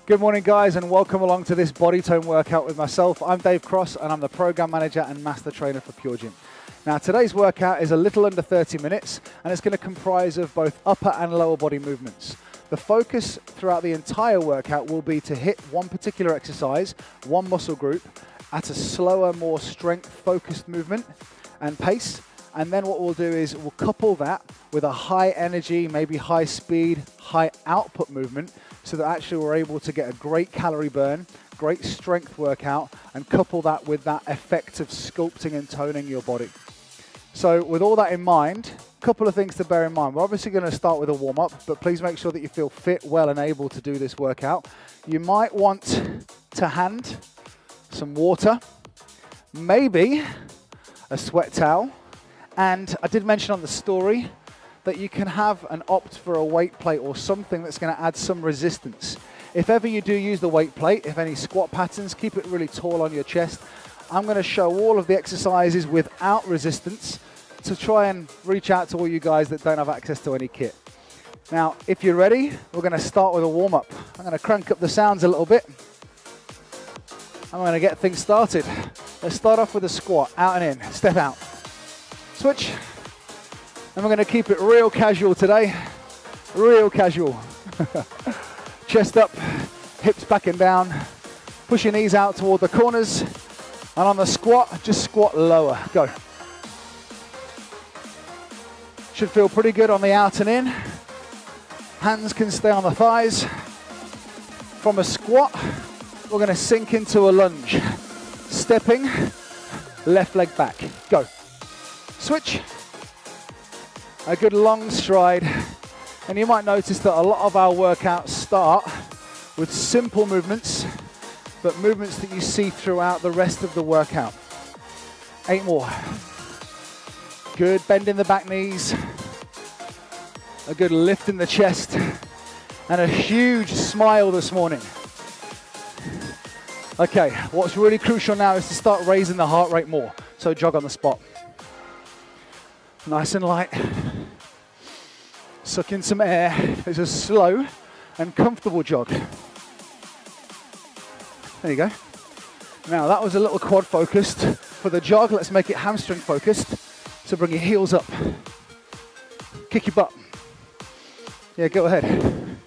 Good morning, guys, and welcome along to this body tone workout with myself. I'm Dave Cross, and I'm the program manager and master trainer for PureGym. Now, today's workout is a little under 30 minutes, and it's going to comprise of both upper and lower body movements. The focus throughout the entire workout will be to hit one particular exercise, one muscle group, at a slower, more strength-focused movement and pace. And then what we'll do is we'll couple that with a high energy, maybe high speed, high output movement, so that actually we're able to get a great calorie burn, great strength workout, and couple that with that effect of sculpting and toning your body. So with all that in mind, a couple of things to bear in mind. We're obviously going to start with a warm-up, but please make sure that you feel fit, well, and able to do this workout. You might want to hand some water, maybe a sweat towel, and I did mention on the story that you can have an opt for a weight plate or something that's going to add some resistance. If ever you do use the weight plate, if any squat patterns, keep it really tall on your chest. I'm going to show all of the exercises without resistance to try and reach out to all you guys that don't have access to any kit. Now, if you're ready, we're going to start with a warm-up. I'm going to crank up the sounds a little bit. I'm going to get things started. Let's start off with a squat, out and in, step out. Switch. And we're going to keep it real casual today. Real casual. Chest up, hips back and down. Push your knees out toward the corners. And on the squat, just squat lower. Go. Should feel pretty good on the out and in. Hands can stay on the thighs. From a squat, we're going to sink into a lunge. Stepping, left leg back. Go. Switch. A good long stride. And you might notice that a lot of our workouts start with simple movements, but movements that you see throughout the rest of the workout. 8 more. Good bend in the back knees. A good lift in the chest. And a huge smile this morning. Okay, what's really crucial now is to start raising the heart rate more. So jog on the spot. Nice and light. Suck in some air. It's a slow and comfortable jog. There you go. Now that was a little quad focused. For the jog, let's make it hamstring focused. So bring your heels up. Kick your butt. Yeah, go ahead.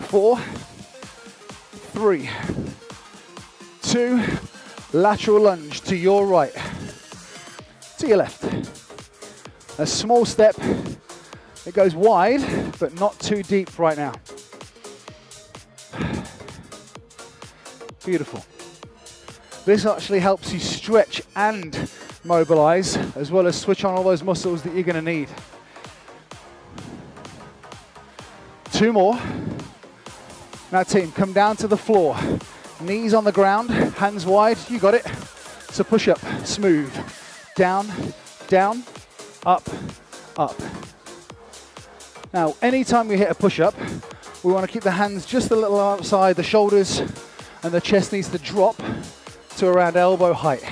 4, 3, 2, lateral lunge to your right, to your left. A small step. It goes wide, but not too deep right now. Beautiful. This actually helps you stretch and mobilize, as well as switch on all those muscles that you're going to need. 2 more. Now team, come down to the floor. Knees on the ground, hands wide, you got it. So push up, smooth. Down, down, up, up. Now, anytime we hit a push-up, we want to keep the hands just a little outside the shoulders, and the chest needs to drop to around elbow height.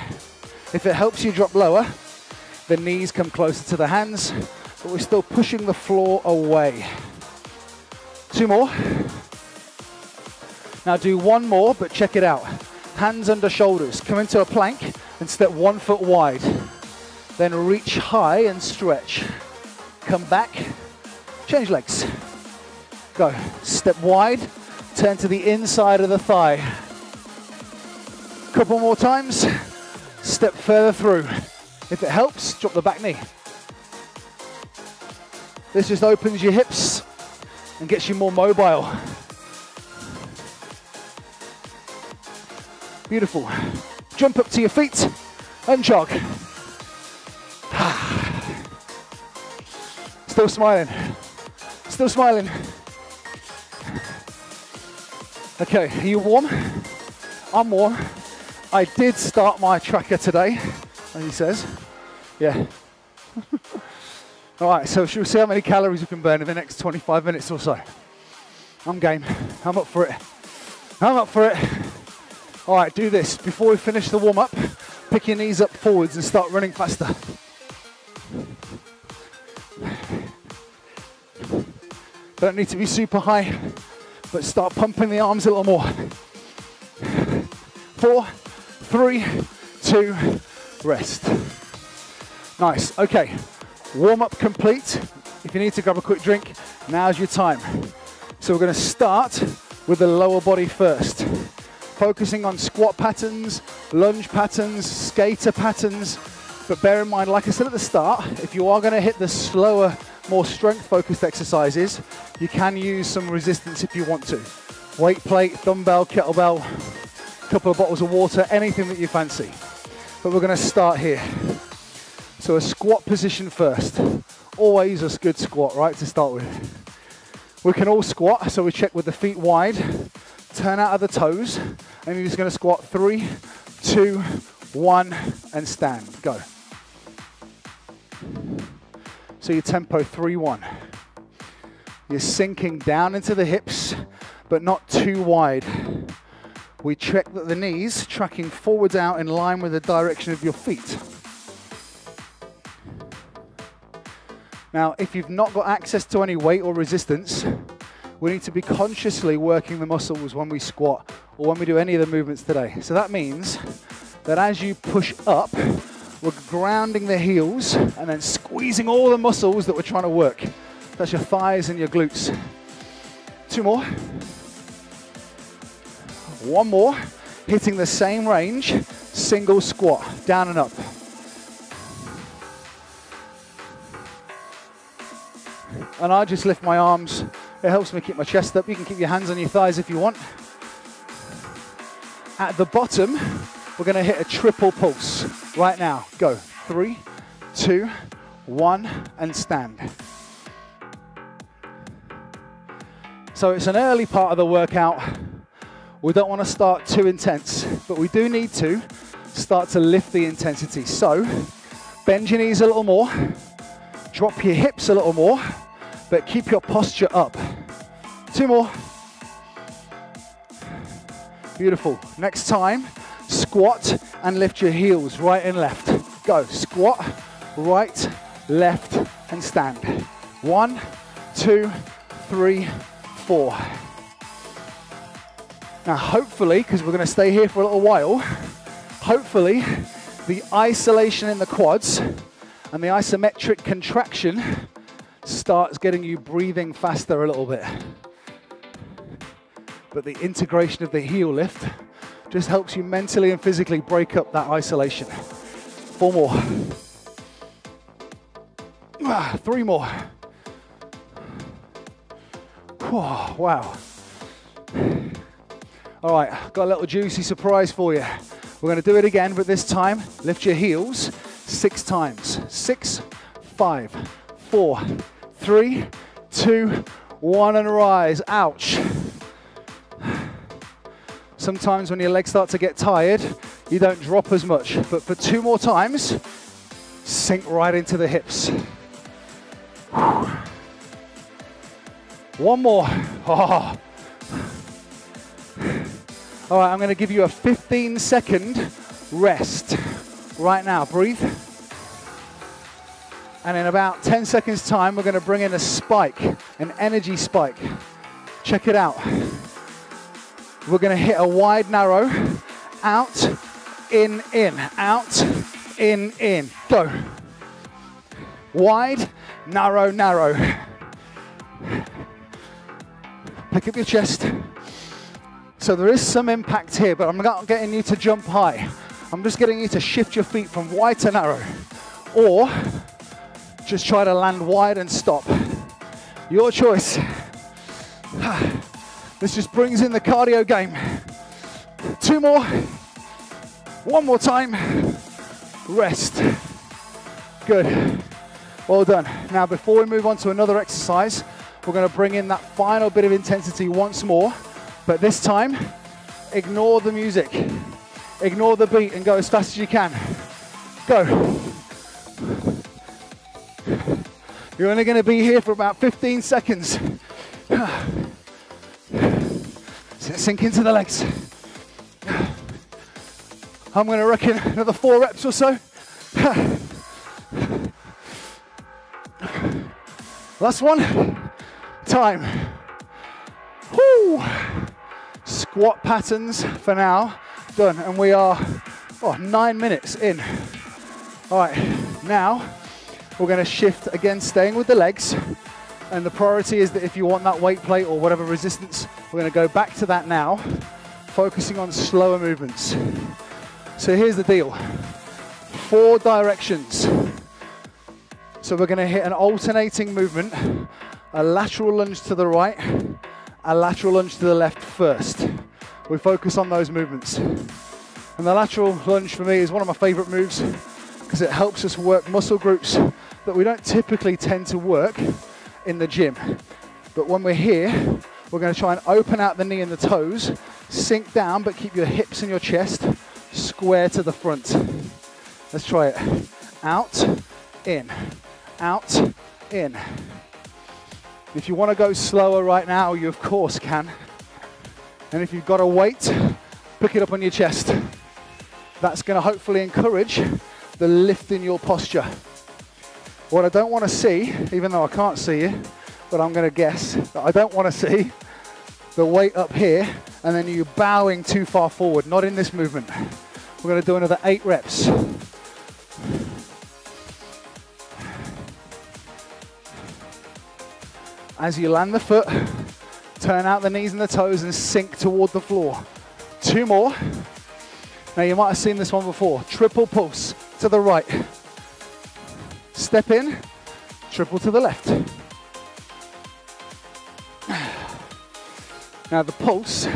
If it helps you drop lower, the knees come closer to the hands, but we're still pushing the floor away. 2 more. Now do 1 more, but check it out. Hands under shoulders, come into a plank and step 1 foot wide. Then reach high and stretch. Come back, change legs. Go, step wide, turn to the inside of the thigh. Couple more times, step further through. If it helps, drop the back knee. This just opens your hips and gets you more mobile. Beautiful. Jump up to your feet and jog. Still smiling. Still smiling. Okay, are you warm? I'm warm. I did start my tracker today, as he says. Yeah. All right, so should we see how many calories we can burn in the next 25 minutes or so? I'm game. I'm up for it. I'm up for it. All right, do this. Before we finish the warm-up, pick your knees up forwards and start running faster. Don't need to be super high. but start pumping the arms a little more. 4, 3, 2, rest. Nice, okay. Warm up complete. If you need to grab a quick drink, now's your time. So we're gonna start with the lower body first. Focusing on squat patterns, lunge patterns, skater patterns. But bear in mind, like I said at the start, if you are gonna hit the slower, more strength-focused exercises, you can use some resistance if you want to. Weight plate, dumbbell, kettlebell, a couple of bottles of water, anything that you fancy. But we're gonna start here. So a squat position first. Always a good squat, right, to start with. We can all squat, so we check with the feet wide, turn out of the toes, and you're just gonna squat 3, 2, 1, and stand, go. So your tempo 3, 1. You're sinking down into the hips, but not too wide. We check that the knees tracking forwards out in line with the direction of your feet. Now, if you've not got access to any weight or resistance, we need to be consciously working the muscles when we squat or when we do any of the movements today. So that means that as you push up, we're grounding the heels and then squeezing all the muscles that we're trying to work. That's your thighs and your glutes. 2 more. 1 more. Hitting the same range, single squat, down and up. And I just lift my arms. It helps me keep my chest up. You can keep your hands on your thighs if you want. At the bottom, we're gonna hit a triple pulse right now. Go, 3, 2, 1, and stand. So it's an early part of the workout. We don't wanna start too intense, but we do need to start to lift the intensity. So, bend your knees a little more, drop your hips a little more, but keep your posture up. 2 more. Beautiful. Next time, squat and lift your heels right and left. Go, squat, right, left, and stand. 1, 2, 3, 4. Now hopefully, because we're gonna stay here for a little while, hopefully the isolation in the quads and the isometric contraction starts getting you breathing faster a little bit. But the integration of the heel lift just helps you mentally and physically break up that isolation. 4 more. 3 more. Whoa, wow. All right, got a little juicy surprise for you. We're gonna do it again, but this time, lift your heels 6 times. 6, 5, 4, 3, 2, 1, and rise. Ouch. Sometimes when your legs start to get tired, you don't drop as much, but for 2 more times, sink right into the hips. 1 more. Oh. All right, I'm gonna give you a 15-second rest right now. Breathe. And in about 10 seconds time, we're gonna bring in a spike, an energy spike. Check it out. We're gonna hit a wide, narrow, out, in, out, in. Go. Wide, narrow, narrow. Pick up your chest. So there is some impact here, but I'm not getting you to jump high. I'm just getting you to shift your feet from wide to narrow, or just try to land wide and stop. Your choice. This just brings in the cardio game. 2 more. 1 more time. Rest. Good. Well done. Now, before we move on to another exercise, we're going to bring in that final bit of intensity once more. But this time, ignore the music. Ignore the beat and go as fast as you can. Go. You're only going to be here for about 15 seconds. Sink into the legs. I'm going to reckon another 4 reps or so. Last one. Time. Woo. Woo. Squat patterns for now, done. And we are 9 minutes in. All right, now we're gonna shift again, staying with the legs. And the priority is that if you want that weight plate or whatever resistance, we're gonna go back to that now, focusing on slower movements. So here's the deal, 4 directions. So we're gonna hit an alternating movement, a lateral lunge to the right, a lateral lunge to the left first. We focus on those movements. And the lateral lunge for me is one of my favorite moves because it helps us work muscle groups that we don't typically tend to work in the gym. But when we're here, we're going to try and open out the knee and the toes, sink down, but keep your hips and your chest square to the front. Let's try it. Out, in, out, in. If you want to go slower right now, you of course can. And if you've got a weight, pick it up on your chest. That's going to hopefully encourage the lift in your posture. What I don't want to see, even though I can't see you, but I'm going to guess that I don't want to see the weight up here and then you bowing too far forward, not in this movement. We're going to do another 8 reps. As you land the foot, turn out the knees and the toes and sink toward the floor. 2 more. Now you might have seen this one before. Triple pulse to the right. Step in, triple to the left. Now the pulse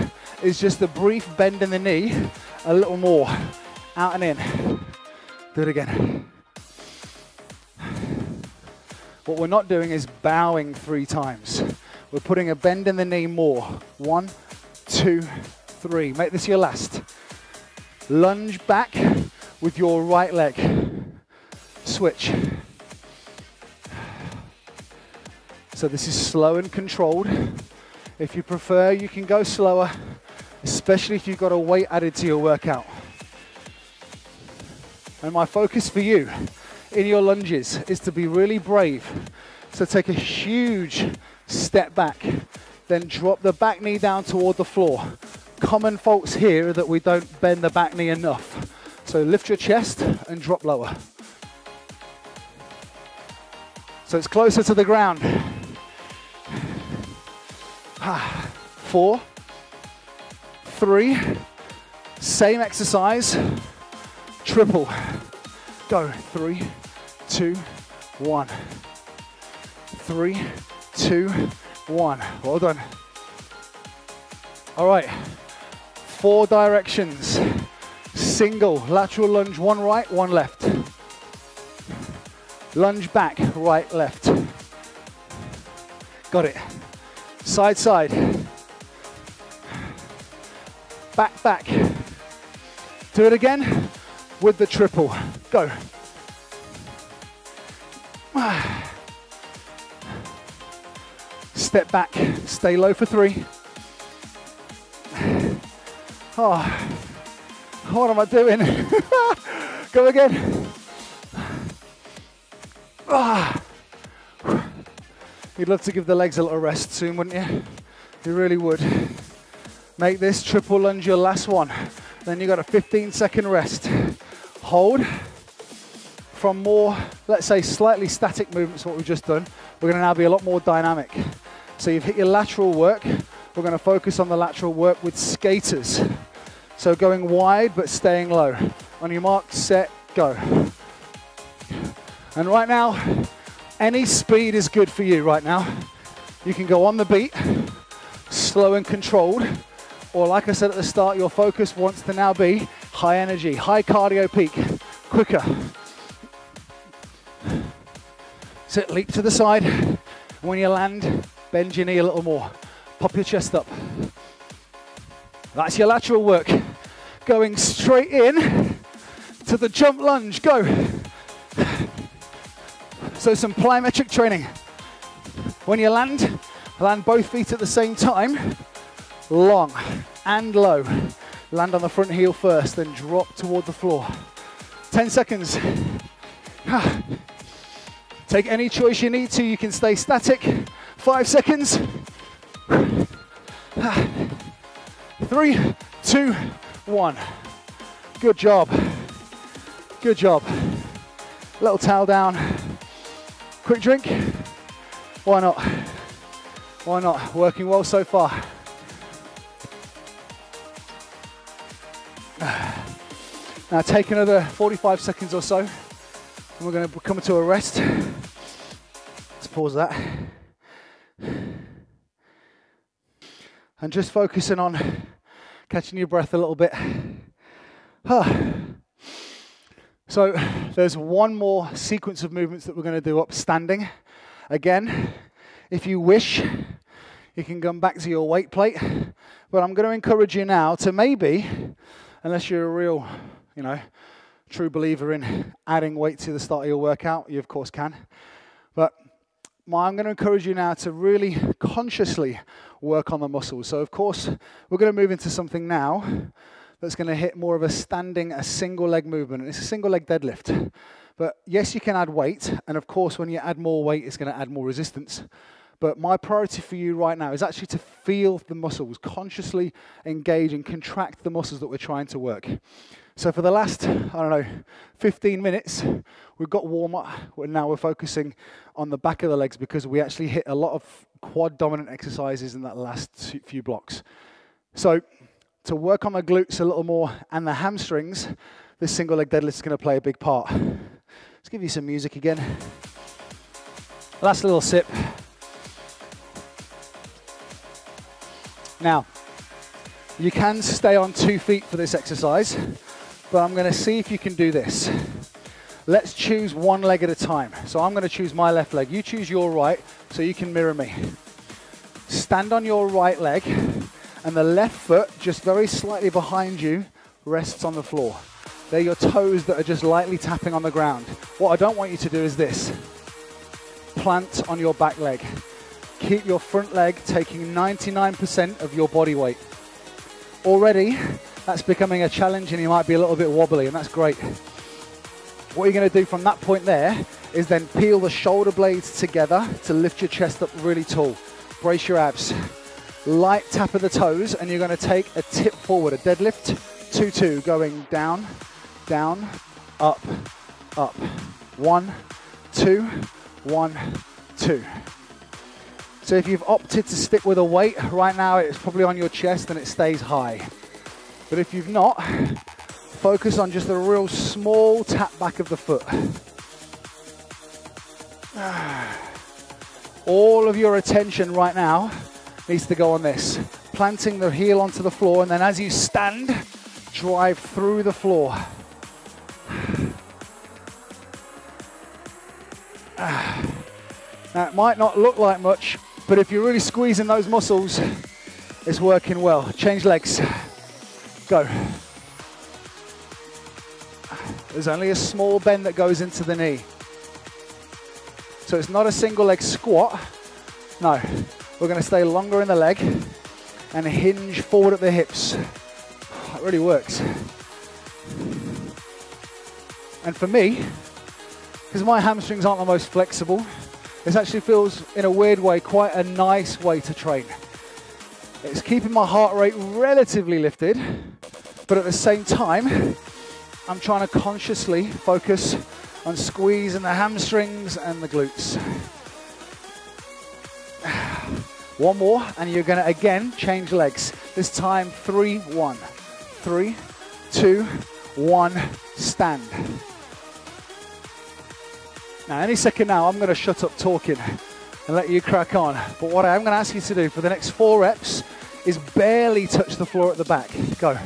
is just a brief bend in the knee, a little more. Out and in. Do it again. What we're not doing is bowing 3 times. We're putting a bend in the knee more. 1, 2, 3. Make this your last. Lunge back with your right leg. Switch. So this is slow and controlled. If you prefer, you can go slower, especially if you've got a weight added to your workout. And my focus for you in your lunges is to be really brave. So take a huge step back, then drop the back knee down toward the floor. Common faults here are that we don't bend the back knee enough. So lift your chest and drop lower. So it's closer to the ground. 4, 3, same exercise, triple. Go, 3, 2, 1. 3, 2, 1. Well done. All right, 4 directions. Single, lateral lunge, 1 right, 1 left. Lunge back, right, left. Got it. Side, side. Back, back. Do it again with the triple. Go. Step back, stay low for 3. Oh, what am I doing? Go again. You'd love to give the legs a little rest soon, wouldn't you? You really would. Make this triple lunge your last one. Then you got a 15-second rest. Hold. From more, let's say, slightly static movements, what we've just done, we're going to now be a lot more dynamic. So you've hit your lateral work. We're going to focus on the lateral work with skaters. So going wide, but staying low. On your mark, set, go. And right now, any speed is good for you right now. You can go on the beat, slow and controlled, or like I said at the start, your focus wants to now be high energy, high cardio peak, quicker. So leap to the side. When you land, bend your knee a little more. Pop your chest up. That's your lateral work. Going straight in to the jump lunge, go. So some plyometric training. When you land both feet at the same time, long and low. Land on the front heel first, then drop toward the floor. 10 seconds. Take any choice you need to. You can stay static. 5 seconds. 3, 2, 1. Good job. Good job. Little towel down. Quick drink. Why not? Why not? Working well so far. Now take another 45 seconds or so, and we're going to come to a rest. Let's pause that. And just focusing on catching your breath a little bit. So there's one more sequence of movements that we're going to do up standing. Again, if you wish, you can come back to your weight plate, but I'm going to encourage you now to maybe, unless you're a real, true believer in adding weight to the start of your workout, you of course can, but I'm going to encourage you now to really consciously work on the muscles. So of course, we're going to move into something now that's going to hit more of a single leg movement. It's a single leg deadlift. But yes, you can add weight, and of course, when you add more weight, it's going to add more resistance. But my priority for you right now is actually to feel the muscles, consciously engage and contract the muscles that we're trying to work. So for the last, 15 minutes, we've got warm up. Now we're focusing on the back of the legs because we actually hit a lot of quad dominant exercises in that last few blocks. So to work on the glutes a little more and the hamstrings, this single leg deadlift is going to play a big part. Let's give you some music again. Last little sip. Now, you can stay on 2 feet for this exercise, but I'm going to see if you can do this. Let's choose one leg at a time. So I'm going to choose my left leg. You choose your right, so you can mirror me. Stand on your right leg, and the left foot, just very slightly behind you, rests on the floor. They're your toes that are just lightly tapping on the ground. What I don't want you to do is this. Plant on your back leg. Keep your front leg taking 99% of your body weight. Already, that's becoming a challenge and you might be a little bit wobbly, and that's great. What you're going to do from that point there is then peel the shoulder blades together to lift your chest up really tall. Brace your abs. Light tap of the toes, and you're going to take a tip forward, a deadlift, 2-2, going down, down, up, up. 1, 2, 1, 2. So if you've opted to stick with a weight, right now it's probably on your chest and it stays high. But if you've not, focus on just a real small tap back of the foot. All of your attention right now needs to go on this. Planting the heel onto the floor, and then as you stand, drive through the floor. Now it might not look like much, but if you're really squeezing those muscles, it's working well. Change legs. Go. There's only a small bend that goes into the knee. So it's not a single leg squat. No, we're going to stay longer in the leg and hinge forward at the hips. It really works. And for me, because my hamstrings aren't the most flexible, this actually feels, in a weird way, quite a nice way to train. It's keeping my heart rate relatively lifted, but at the same time, I'm trying to consciously focus on squeezing the hamstrings and the glutes. One more, and you're going to again change legs. This time 3, 1. 3, 2, 1, stand. Now, any second now, I'm going to shut up talking and let you crack on. But what I am going to ask you to do for the next 4 reps is barely touch the floor at the back. Go.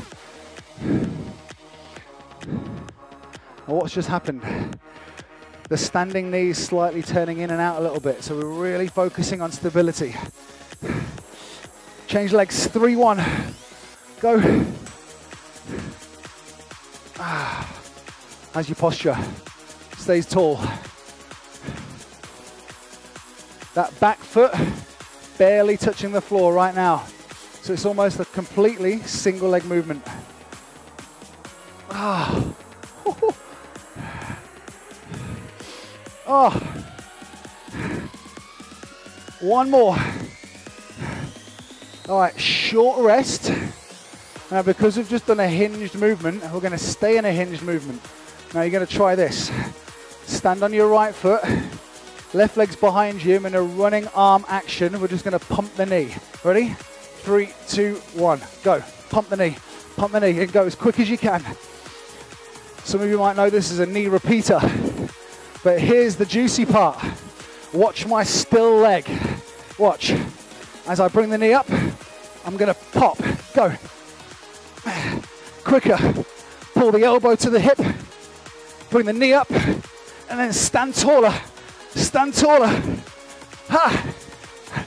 Now, what's just happened? The standing knees slightly turning in and out a little bit, so we're really focusing on stability. Change legs, 3, 1. Go. As your posture stays tall. That back foot barely touching the floor right now. So it's almost a completely single leg movement. Oh. One more. All right, short rest. Now, because we've just done a hinged movement, we're going to stay in a hinged movement. Now, you're going to try this. Stand on your right foot, left leg's behind you, and in a running arm action, we're just going to pump the knee. Ready? 3, 2, 1, go. Pump the knee, and go as quick as you can. Some of you might know this is a knee repeater, but here's the juicy part. Watch my still leg. Watch. As I bring the knee up, I'm going to pop. Go. Quicker. Pull the elbow to the hip. Bring the knee up. And then stand taller. Stand taller. Ha.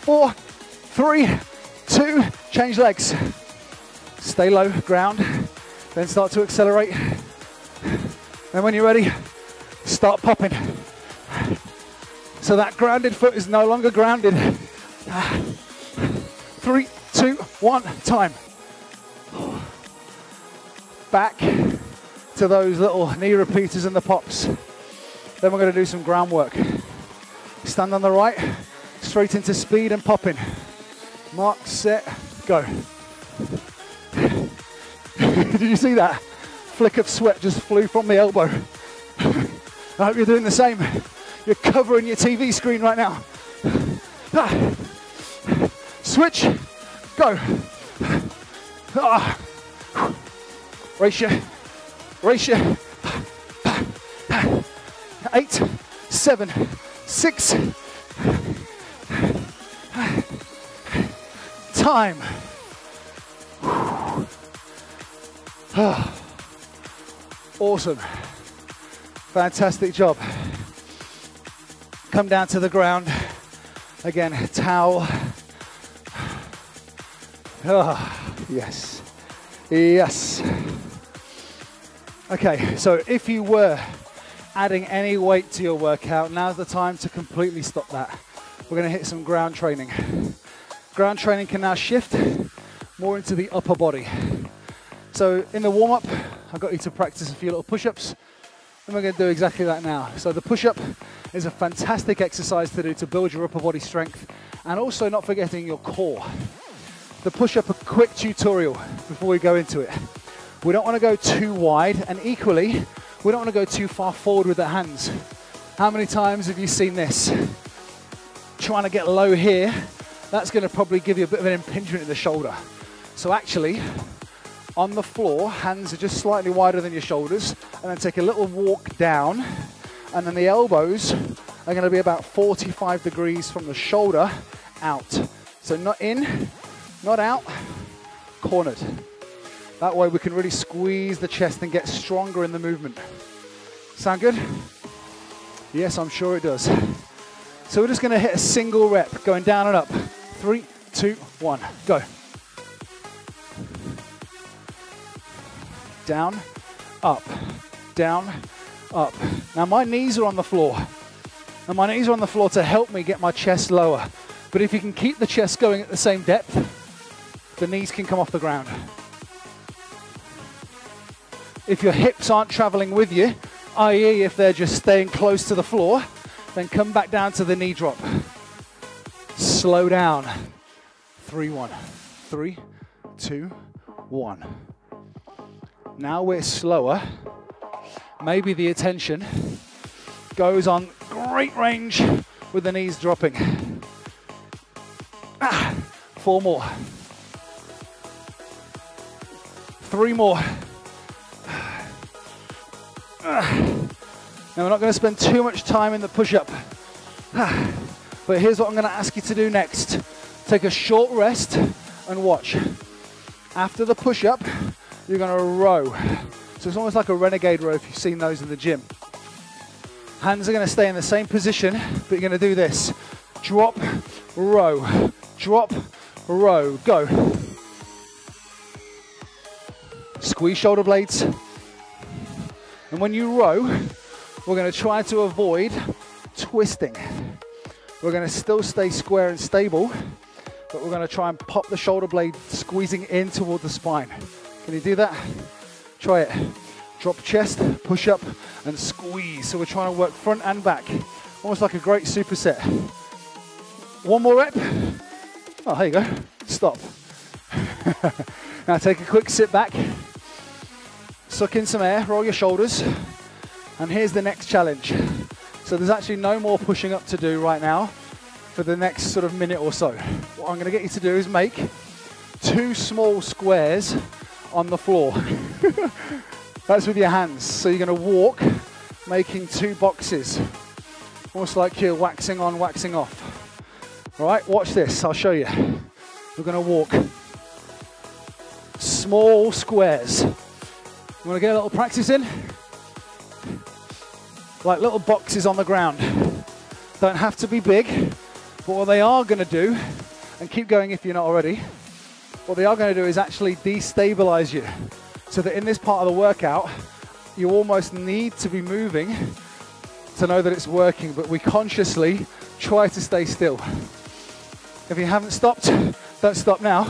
4, 3, 2. Change legs. Stay low, ground. Then start to accelerate. And when you're ready, start popping. So that grounded foot is no longer grounded. 3, 2, 1, time. Back to those little knee repeaters and the pops. Then we're going to do some groundwork. Stand on the right, straight into speed and popping. Mark, set, go. Did you see that? Flick of sweat just flew from the elbow. I hope you're doing the same. You're covering your TV screen right now. Switch, go. Ratio. 8, 7, 6. Time. Awesome. Fantastic job. Come down to the ground. Again, towel. Yes. Yes. Okay, so if you were adding any weight to your workout, now's the time to completely stop that. We're going to hit some ground training. Ground training can now shift more into the upper body. So in the warm-up, I got you to practice a few little push-ups, and we're going to do exactly that now. So the push-up is a fantastic exercise to do to build your upper body strength, and also not forgetting your core. The push-up, a quick tutorial before we go into it. We don't want to go too wide, and equally, we don't want to go too far forward with the hands. How many times have you seen this? Trying to get low here, that's going to probably give you a bit of an impingement in the shoulder. So actually, on the floor, hands are just slightly wider than your shoulders, and then take a little walk down, and then the elbows are going to be about 45 degrees from the shoulder out. So not in, not out, cornered. That way we can really squeeze the chest and get stronger in the movement. Sound good? Yes, I'm sure it does. So we're just going to hit a single rep, going down and up. 3, 2, 1, go. Down, up, down, up. Now my knees are on the floor. And my knees are on the floor to help me get my chest lower. But if you can keep the chest going at the same depth, the knees can come off the ground. If your hips aren't traveling with you, i.e. if they're just staying close to the floor, then come back down to the knee drop. Slow down. 3, 1. 3, 2, 1. Now we're slower. Maybe the attention goes on great range with the knees dropping. 4 more. 3 more. Now we're not going to spend too much time in the push-up. But here's what I'm going to ask you to do next. Take a short rest and watch. After the push-up, you're going to row. So it's almost like a renegade row if you've seen those in the gym. Hands are going to stay in the same position, but you're going to do this. Drop, row. Drop, row. Go. Squeeze shoulder blades. And when you row, we're going to try to avoid twisting. We're going to still stay square and stable, but we're going to try and pop the shoulder blade squeezing in toward the spine. Can you do that? Try it. Drop chest, push up, and squeeze. So we're trying to work front and back. Almost like a great superset. 1 more rep. Oh, there you go. Stop. Now take a quick sit back, suck in some air, roll your shoulders, and here's the next challenge. So there's actually no more pushing up to do right now for the next sort of minute or so. What I'm going to get you to do is make 2 small squares on the floor. That's with your hands. So you're going to walk, making 2 boxes, almost like you're waxing on, waxing off. All right, watch this, I'll show you. We're going to walk small squares. You want to get a little practice in? Like little boxes on the ground. Don't have to be big, but what they are going to do, and keep going if you're not already, what they are going to do is actually destabilize you. So that in this part of the workout, you almost need to be moving to know that it's working, but we consciously try to stay still. If you haven't stopped, don't stop now.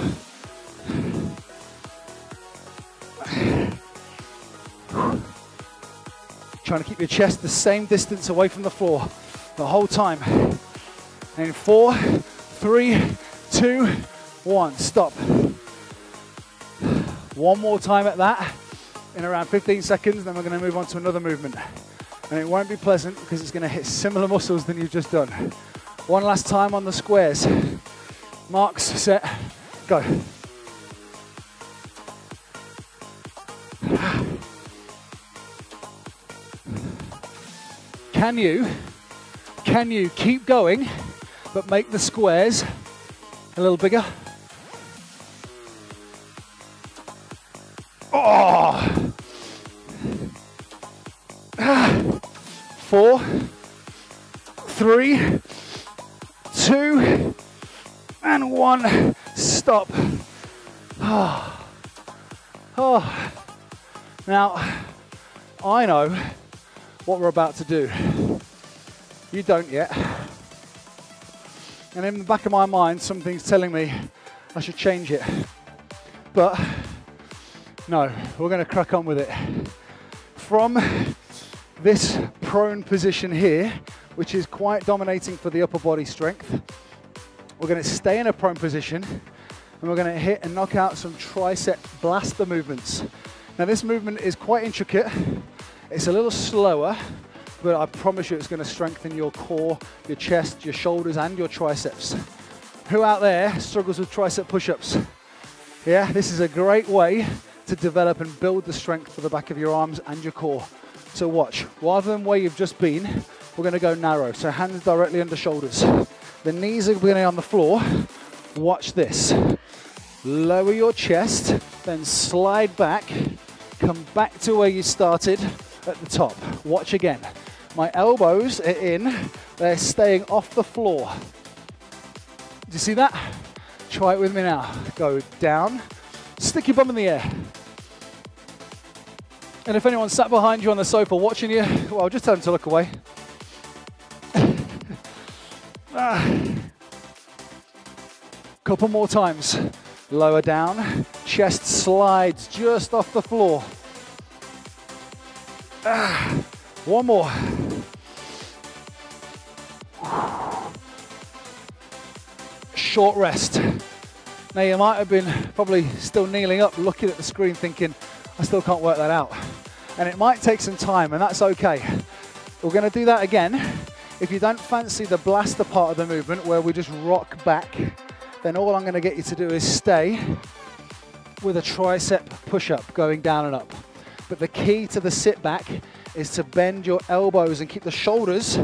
Trying to keep your chest the same distance away from the floor the whole time. And in 4, 3, 2, 1, stop. One more time at that in around 15 seconds, then we're going to move on to another movement. And it won't be pleasant because it's going to hit similar muscles than you've just done. One last time on the squares. Marks, set, go. Can you keep going, but make the squares a little bigger? Oh! 4, 3, 2, and 1. Stop. Oh. Oh. Now, I know what we're about to do. You don't yet. And in the back of my mind, something's telling me I should change it. But no, we're going to crack on with it. From this prone position here, which is quite dominating for the upper body strength, we're going to stay in a prone position and we're going to hit and knock out some tricep blaster movements. Now this movement is quite intricate. It's a little slower, but I promise you it's going to strengthen your core, your chest, your shoulders, and your triceps. Who out there struggles with tricep push-ups? Yeah, this is a great way to develop and build the strength for the back of your arms and your core. So watch, rather than where you've just been, we're going to go narrow. So hands directly under shoulders. The knees are going to be on the floor. Watch this. Lower your chest, then slide back. Come back to where you started at the top. Watch again. My elbows are in. They're staying off the floor. Do you see that? Try it with me now. Go down. Stick your bum in the air. And if anyone sat behind you on the sofa watching you, well, just tell them to look away. Couple more times. Lower down. Chest slides just off the floor. One more. Short rest. Now you might have been probably still kneeling up looking at the screen thinking, I still can't work that out. And it might take some time, and that's okay. We're going to do that again. If you don't fancy the blaster part of the movement where we just rock back, then all I'm going to get you to do is stay with a tricep push-up going down and up. But the key to the sit back is to bend your elbows and keep the shoulders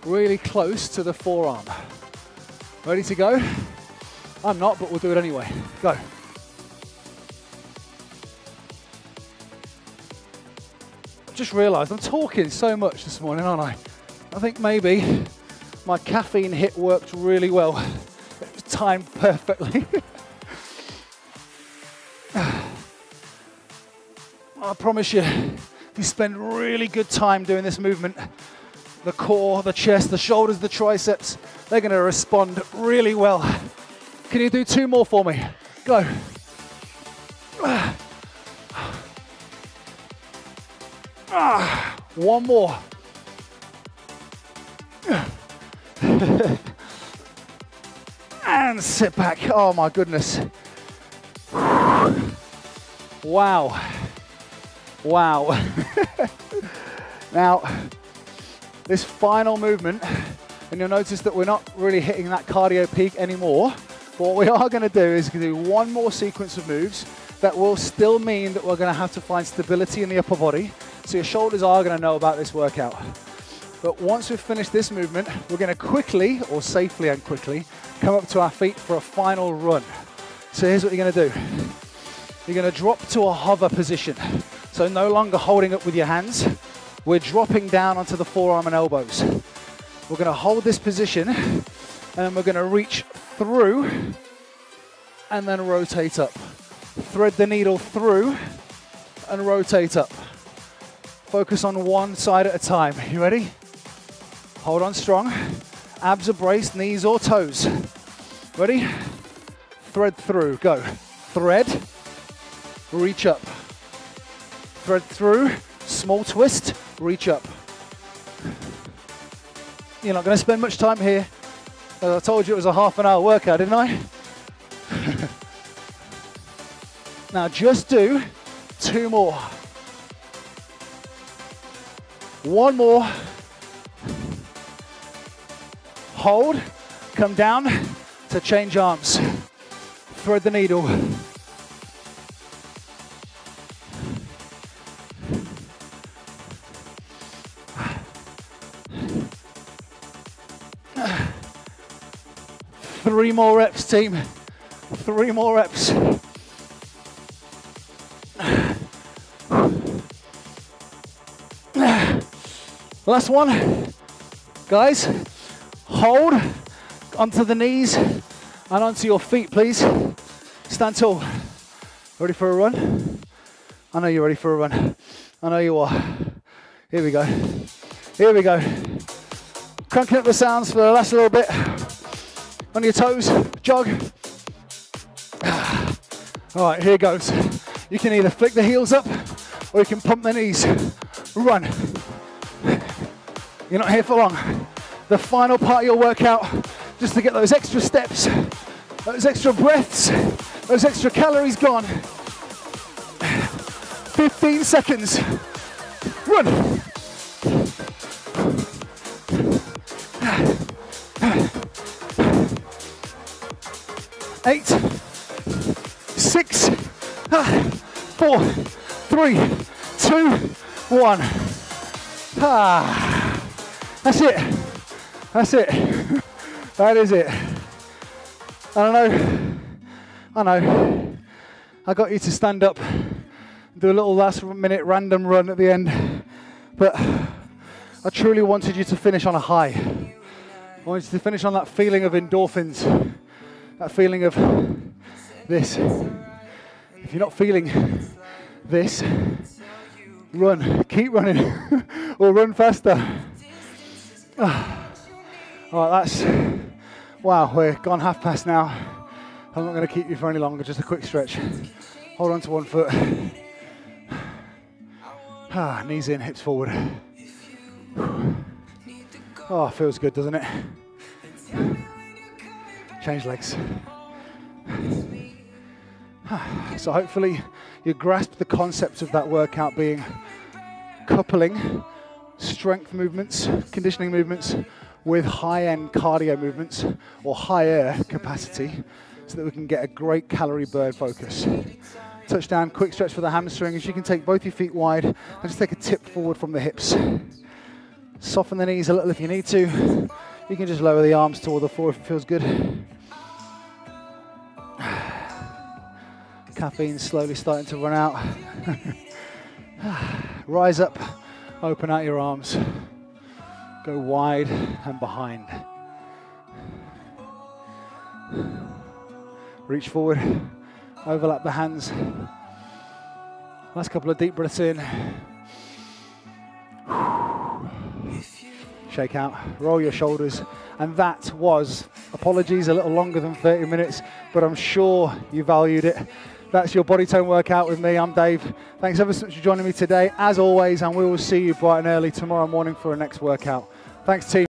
really close to the forearm. Ready to go? I'm not, but we'll do it anyway. Go. I've just realized I'm talking so much this morning, aren't I? I think maybe my caffeine hit worked really well. It was timed perfectly. I promise you, if you spend really good time doing this movement, the core, the chest, the shoulders, the triceps, they're going to respond really well. Can you do 2 more for me? Go. One more. And sit back. Oh my goodness. Wow. Wow. Now, this final movement, and you'll notice that we're not really hitting that cardio peak anymore. But what we are going to do is do one more sequence of moves that will still mean that we're going to have to find stability in the upper body. So your shoulders are going to know about this workout. But once we've finished this movement, we're going to quickly, or safely and quickly, come up to our feet for a final run. So here's what you're going to do. You're going to drop to a hover position. So no longer holding up with your hands. We're dropping down onto the forearm and elbows. We're going to hold this position, and then we're going to reach through and then rotate up. Thread the needle through and rotate up. Focus on one side at a time. You ready? Hold on strong. Abs are braced, knees or toes. Ready? Thread through, go. Thread, reach up. Thread through, small twist, reach up. You're not going to spend much time here. As I told you, it was a half-an-hour workout, didn't I? Now just do 2 more. 1 more. Hold, come down to change arms. Thread the needle. Three more reps, team. 3 more reps. Last one. Guys, hold onto the knees and onto your feet, please. Stand tall. Ready for a run? I know you're ready for a run. I know you are. Here we go. Here we go. Cranking up the sounds for the last little bit. On your toes, jog. All right, here goes. You can either flick the heels up or you can pump the knees. Run. You're not here for long. The final part of your workout, just to get those extra steps, those extra breaths, those extra calories gone. 15 seconds. Run. Eight, 6, 4, 3, 2, 1. That's it. That's it. That is it. I know. I got you to stand up, do a little last minute random run at the end, but I truly wanted you to finish on a high. I wanted you to finish on that feeling of endorphins, that feeling of this. If you're not feeling this, run, keep running, or run faster. All right, that's, wow, we're gone past now. I'm not going to keep you for any longer, just a quick stretch. Hold on to one foot. Knees in, hips forward. Oh, feels good, doesn't it? Change legs. So hopefully you grasp the concept of that workout being coupling strength movements, conditioning movements with high-end cardio movements or higher capacity so that we can get a great calorie burn focus. Touchdown, quick stretch for the hamstrings. You can take both your feet wide and just take a tip forward from the hips. Soften the knees a little if you need to. You can just lower the arms toward the floor if it feels good. Caffeine slowly starting to run out. Rise up, open out your arms. Go wide and behind. Reach forward, overlap the hands. Last couple of deep breaths in. Shake out, roll your shoulders. And that was, apologies, a little longer than 30 minutes, but I'm sure you valued it. That's your body tone workout with me. I'm Dave. Thanks ever so much for joining me today, as always, and we will see you bright and early tomorrow morning for our next workout. Thanks, team.